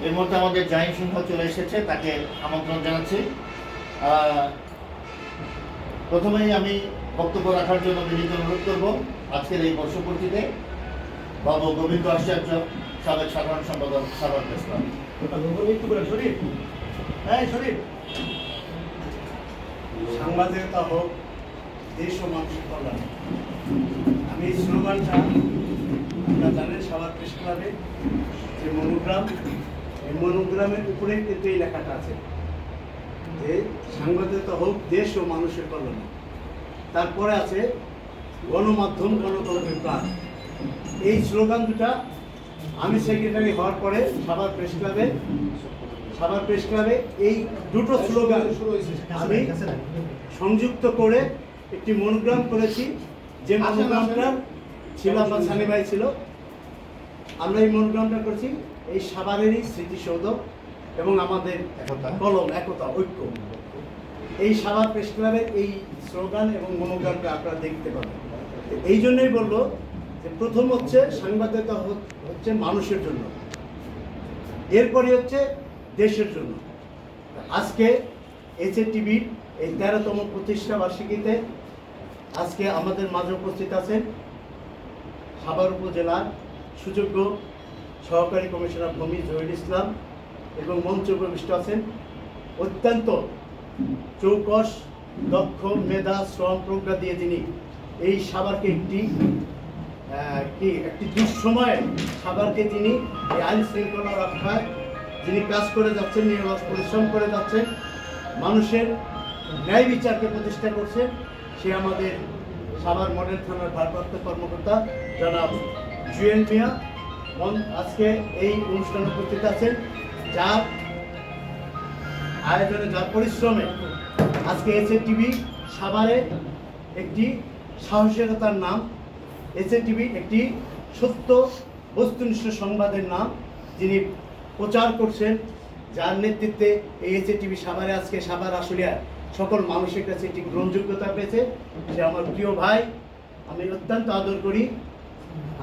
এর মধ্যে আমাদের জাহিন সিংহ চলে এসেছে, তাকে আমন্ত্রণ জানাচ্ছি। প্রথমেই আমি বক্তব্য রাখার জন্য বিনীত অনুরোধ করব আজকের এই বর্ষপূর্তিতে বাবু গোবিন্দ আচার্য, সাবেক সাধারণ সম্পাদক, সাভার প্রেস ক্লাব। সাংবাদিকতা হোক, দেশ ও মানুষের কল্যাণ। আমি এই স্লোগানটা, আপনারা জানেন সাভার প্রেস ক্লাবে যে মনোগ্রাম, এই মনোগ্রামের উপরে কিন্তু এই লেখাটা আছে যে সাংবাদিকতা হোক, দেশ ও মানুষের কল্যাণ। তারপরে আছে গণমাধ্যম গণতন্ত্রের প্রাণ। এই স্লোগান দুটা আমি সেক্রেটারি হওয়ার পরে সাভার প্রেস ক্লাবে এই দুটো স্লোগান আমি সংযুক্ত করে একটি মনোগ্রাম করেছি। যে মনোগ্রামটা ছিল আমার সানি ভাই ছিল, আমরা এই মনোগ্রামটা করেছি এই সাভারেরই স্মৃতিসৌধ এবং আমাদের কলম, একতা, ঐক্য। এই সাভার প্রেস ক্লাবের এই স্লোগান এবং মনোগ্রামটা আপনারা দেখতে পাবেন। এই জন্যই বলবো যে প্রথম হচ্ছে সাংবাদিকতা হচ্ছে মানুষের জন্য, এরপরে হচ্ছে দেশের জন্য। আজকে এসএটিভির এই 13তম প্রতিষ্ঠা বার্ষিকীতে আজকে আমাদের মাঝে উপস্থিত আছেন সাভার উপজেলার সুযোগ্য সহকারী কমিশনার ভূমি জহির ইসলাম এবং মঞ্চে উপবিষ্ট আছেন অত্যন্ত চৌকস, দক্ষ, মেধা, শ্রম, প্রজ্ঞা দিয়ে যিনি এই সাভারকে একটি দুঃসময়ে সাভারকে তিনি এই আইন শৃঙ্খলা রক্ষায় যিনি কাজ করে যাচ্ছেন, নিরলস পরিশ্রম করে যাচ্ছেন, মানুষের ন্যায় বিচারকে প্রতিষ্ঠা করছেন, সে আমাদের সাভার মডেল থানার ভারপ্রাপ্ত কর্মকর্তা জনাব জুয়েল মিয়া। আজকে এই অনুষ্ঠানে উপস্থিত আছেন, যার আয়োজনে, যার পরিশ্রমে আজকে এসএটিভি সাভারে একটি সাহসিকতার নাম, এসএটিভি একটি সত্য বস্তুনিষ্ঠ সংবাদের নাম যিনি প্রচার করছেন, যার নেতৃত্বে এই এসএটিভি সাভারে আজকে সাভার আশুলিয়ার সকল মানুষের কাছে একটি গ্রহণযোগ্যতা পেয়েছে। সে আমার প্রিয় ভাই, আমি অত্যন্ত আদর করি।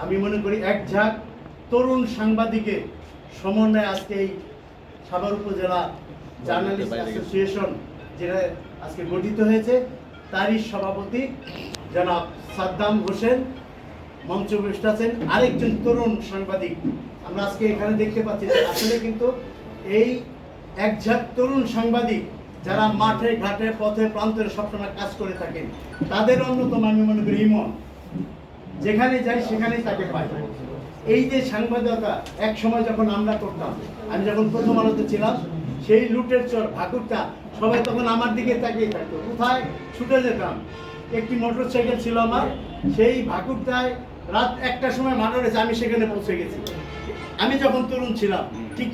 আমি মনে করি এক ঝাঁক তরুণ সাংবাদিকের সমন্বয়ে আজকে এই সাভার উপজেলা জার্নালিস্ট অ্যাসোসিয়েশন যেটা আজকে গঠিত হয়েছে, তারই সভাপতি জনাব সাদ্দাম হোসেন মঞ্চে উপস্থিত আছেন, আরেকজন তরুণ সাংবাদিক। আমরা আজকে এখানে দেখতে পাচ্ছি যে আসলে কিন্তু এই এক ঝাঁক তরুণ সাংবাদিক যারা মাঠে ঘাটে পথে প্রান্তরে সবসময় কাজ করে থাকেন, তাদের অন্যতম আমি মনে করি ইমন। যেখানে যাই সেখানেই তাকে পাই। এই যে সাংবাদিকতা এক সময় যখন আমরা করতাম, আমি যখন প্রথম আলোতে ছিলাম, সেই লুটের চর ভাকুরটা সবাই তখন আমার দিকে তাকিয়ে থাকতো, কোথায় ছুটে যেতাম। একটি মোটরসাইকেল ছিল আমার, সেই ভাকুরটায় রাত 1টার সময় মারা গেছে, আমি সেখানে পৌঁছে গেছি। আমি যখন তরুণ ছিলাম ঠিক